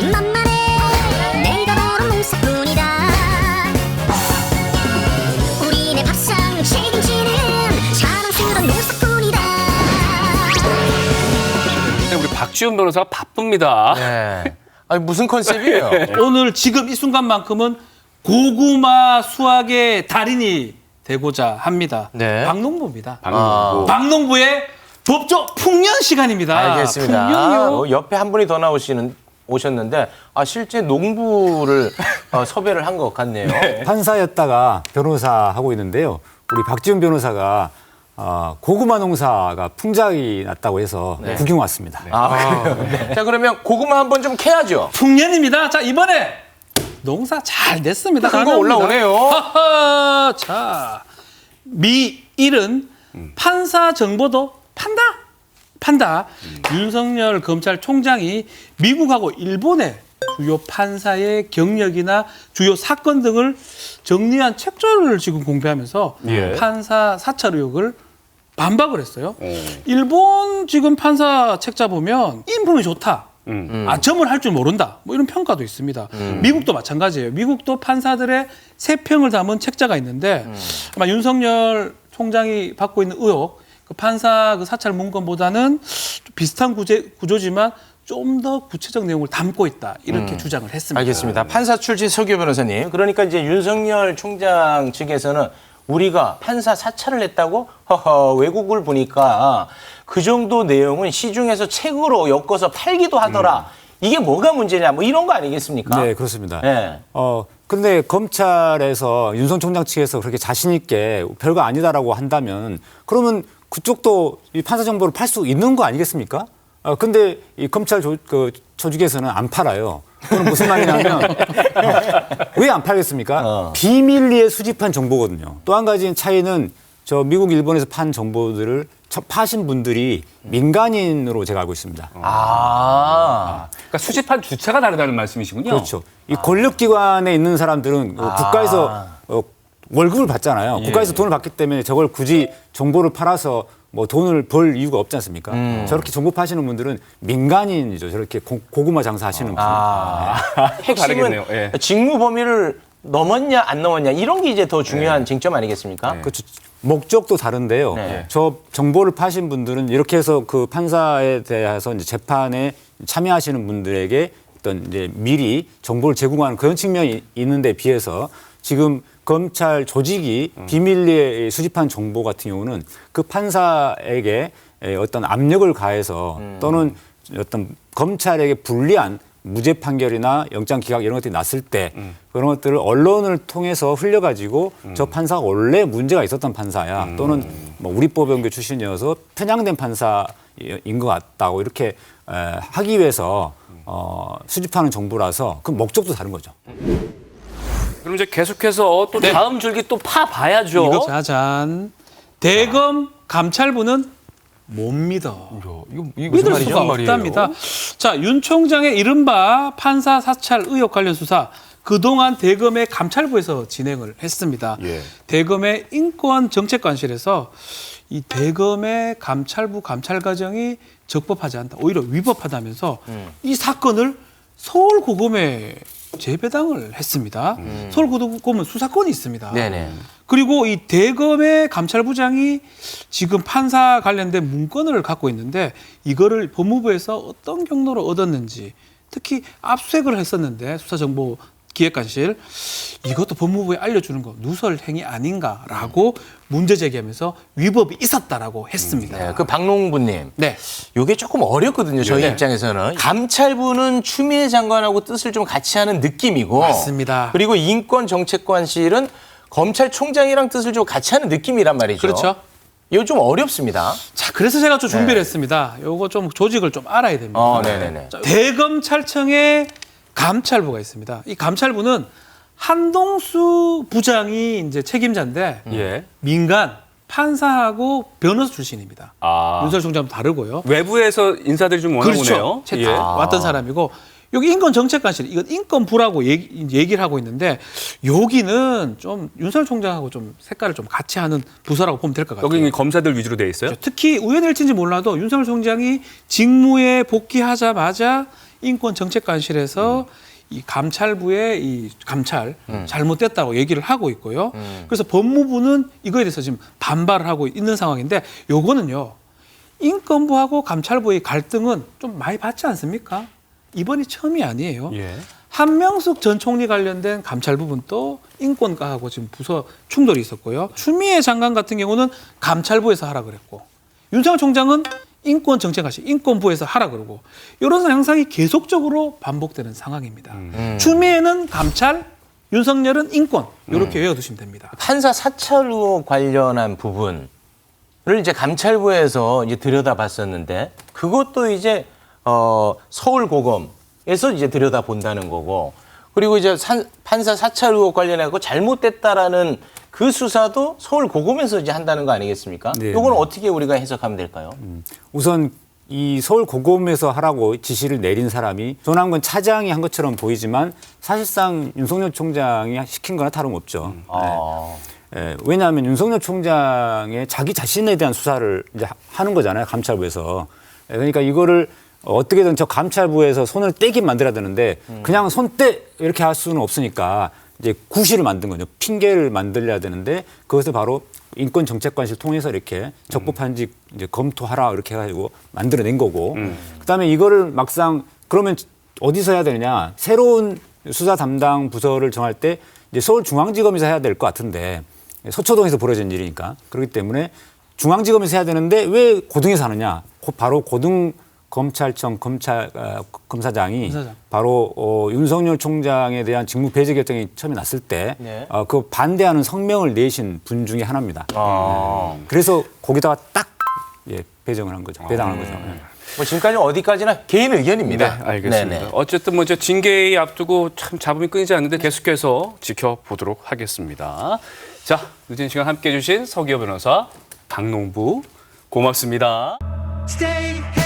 만만해 내가 보는 농사꾼이다. 우리네 밥상 책임지는 자랑스런 농사꾼이다. 우리 박지훈 변호사가 바쁩니다. 네. 아니, 무슨 컨셉이에요? 오늘 지금 이 순간만큼은 고구마 수확의 달인이 되고자 합니다. 네. 박농부입니다. 박농부. 박농부의 법조 풍년 시간입니다. 알겠습니다. 풍년이요. 옆에 한 분이 더 오셨는데 실제 농부를 섭외를 한 것 같네요. 판사였다가 변호사 하고 있는데요. 우리 박지훈 변호사가 고구마 농사가 풍작이 났다고 해서 구경 왔습니다. 그래요? 네. 자, 그러면 고구마 한번 좀 캐야죠. 풍년입니다. 자, 이번에 농사 잘 됐습니다. 큰 거 올라오네요. 하하, 자, 미일은 판사 정보도 판다. 윤석열 검찰총장이 미국하고 일본의 주요 판사의 경력이나 주요 사건 등을 정리한 책자를 지금 공개하면서 판사 사찰 의혹을 반박을 했어요. 일본 지금 판사 책자 보면 인품이 좋다. 점을 할 줄 모른다. 뭐 이런 평가도 있습니다. 미국도 마찬가지예요. 미국도 판사들의 세평을 담은 책자가 있는데 아마 윤석열 총장이 받고 있는 의혹, 그 판사 그 사찰 문건보다는 좀 비슷한 구조지만 좀 더 구체적 내용을 담고 있다. 이렇게 주장을 했습니다. 알겠습니다. 판사 출신 서규 변호사님. 그러니까 이제 윤석열 총장 측에서는 우리가 판사 사찰을 했다고? 외국을 보니까 그 정도 내용은 시중에서 책으로 엮어서 팔기도 하더라. 이게 뭐가 문제냐? 뭐 이런 거 아니겠습니까? 네, 그렇습니다. 네. 근데 검찰에서 윤석 총장 측에서 그렇게 자신 있게 별거 아니다라고 한다면 그러면 그쪽도 이 판사 정보를 팔 수 있는 거 아니겠습니까? 근데 이 검찰 조직에서는 안 팔아요. 그건 무슨 말이냐면 왜 안 팔겠습니까? 비밀리에 수집한 정보거든요. 또 한 가지 차이는 저 미국, 일본에서 판 정보들을 파신 분들이 민간인으로 제가 알고 있습니다. 그러니까 수집한 주체가 다르다는 말씀이시군요. 그렇죠. 이 권력기관에 있는 사람들은 국가에서 월급을 받잖아요. 국가에서 돈을 받기 때문에 저걸 굳이 정보를 팔아서 뭐 돈을 벌 이유가 없지 않습니까? 저렇게 정보 파시는 분들은 민간인이죠. 저렇게 고구마 장사하시는 분. 핵심은 다르겠네요. 예. 직무 범위를 넘었냐 안 넘었냐 이런 게 이제 더 중요한 쟁점 아니겠습니까? 그렇죠. 목적도 다른데요. 네. 저 정보를 파신 분들은 이렇게 해서 그 판사에 대해서 이제 재판에 참여하시는 분들에게 어떤 이제 미리 정보를 제공하는 그런 측면이 있는데 비해서 지금 검찰 조직이 비밀리에 수집한 정보 같은 경우는 그 판사에게 어떤 압력을 가해서 또는 어떤 검찰에게 불리한 무죄 판결이나 영장 기각 이런 것들이 났을 때 그런 것들을 언론을 통해서 흘려가지고 저 판사가 원래 문제가 있었던 판사야 또는 뭐 우리법연구 출신이어서 편향된 판사인 것 같다고 이렇게 하기 위해서 수집하는 정보라서 그 목적도 다른 거죠. 그럼 이제 계속해서 또 다음 줄기 또 파봐야죠. 이거 짜잔. 대검 감찰부는 못 믿어. 이거 믿을 무슨 수가 말이에요? 없답니다. 자, 윤 총장의 이른바 판사 사찰 의혹 관련 수사 그동안 대검의 감찰부에서 진행을 했습니다. 대검의 인권정책관실에서 이 대검의 감찰부 감찰 과정이 적법하지 않다. 오히려 위법하다면서 이 사건을 서울고검에 재배당을 했습니다. 서울고검은 수사권이 있습니다. 네네. 그리고 이 대검의 감찰부장이 지금 판사 관련된 문건을 갖고 있는데 이거를 법무부에서 어떤 경로로 얻었는지 특히 압수수색을 했었는데 수사정보 기획관실 이것도 법무부에 알려주는 거 누설 행위 아닌가라고 문제 제기하면서 위법이 있었다라고 했습니다. 네, 그 박농부님. 네. 이게 조금 어렵거든요. 저희 입장에서는. 감찰부는 추미애 장관하고 뜻을 좀 같이 하는 느낌이고. 맞습니다. 그리고 인권정책관실은 검찰총장이랑 뜻을 좀 같이 하는 느낌이란 말이죠. 그렇죠. 이거 좀 어렵습니다. 자, 그래서 제가 좀 준비를 했습니다. 요거 좀 조직을 좀 알아야 됩니다. 네네네. 자, 대검찰청에 감찰부가 있습니다. 이 감찰부는 한동수 부장이 이제 책임자인데 민간 판사하고 변호사 출신입니다. 윤석열 총장은 다르고요. 외부에서 인사들이 좀 워낙 그렇죠. 오네요. 왔던 사람이고 여기 인권정책관실 이건 인권부라고 얘기를 하고 있는데 여기는 좀 윤석열 총장하고 좀 색깔을 좀 같이 하는 부서라고 보면 될 것 같아요. 여기 검사들 위주로 돼 있어요? 특히 우연일지인지 몰라도 윤석열 총장이 직무에 복귀하자마자 인권정책관실에서 이 감찰부의 이 감찰 잘못됐다고 얘기를 하고 있고요. 그래서 법무부는 이거에 대해서 지금 반발을 하고 있는 상황인데 요거는요. 인권부하고 감찰부의 갈등은 좀 많이 봤지 않습니까? 이번이 처음이 아니에요. 예. 한명숙 전 총리 관련된 감찰 부분도 인권과하고 지금 부서 충돌이 있었고요. 추미애 장관 같은 경우는 감찰부에서 하라 그랬고 윤석열 총장은 인권정책관실 인권부에서 하라 그러고 이런 양상이 계속적으로 반복되는 상황입니다. 추미애는 감찰, 윤석열은 인권 이렇게 외워두시면 됩니다. 판사 사찰 의혹 관련한 부분을 이제 감찰부에서 이제 들여다봤었는데 그것도 이제 서울고검에서 이제 들여다본다는 거고 그리고 이제 판사 사찰 의혹 관련해서 잘못됐다라는 그 수사도 서울고검에서 이제 한다는 거 아니겠습니까? 네. 이건 어떻게 우리가 해석하면 될까요? 우선 이 서울고검에서 하라고 지시를 내린 사람이 조남관 차장이 한 것처럼 보이지만 사실상 윤석열 총장이 시킨 거나 다름없죠. 왜냐하면 윤석열 총장의 자기 자신에 대한 수사를 이제 하는 거잖아요. 감찰부에서. 그러니까 이거를 어떻게든 저 감찰부에서 손을 떼게 만들어야 되는데 그냥 손 떼 이렇게 할 수는 없으니까 이제 구실을 만든 거죠. 핑계를 만들어야 되는데 그것을 바로 인권정책관실 통해서 이렇게 적법한지 이제 검토하라 이렇게 해가지고 만들어낸 거고 그다음에 이거를 막상 그러면 어디서 해야 되느냐 새로운 수사 담당 부서를 정할 때 이제 서울중앙지검에서 해야 될 것 같은데 서초동에서 벌어진 일이니까 그렇기 때문에 중앙지검에서 해야 되는데 왜 고등에서 하느냐 바로 고등검찰청 검사장이 바로 윤석열 총장에 대한 직무 배제 결정이 처음에 났을 때 그 반대하는 성명을 내신 분 중에 하나입니다. 그래서 거기다가 딱 배정을 한 거죠. 배당한 거죠. 뭐 지금까지 어디까지나 개인 의견입니다. 네, 알겠습니다. 네네. 어쨌든 뭐 이제 징계에 앞두고 참 잡음이 끊이지 않는데 계속해서 지켜보도록 하겠습니다. 자, 늦은 시간 함께해 주신 서기호 변호사, 강농부 고맙습니다. Stay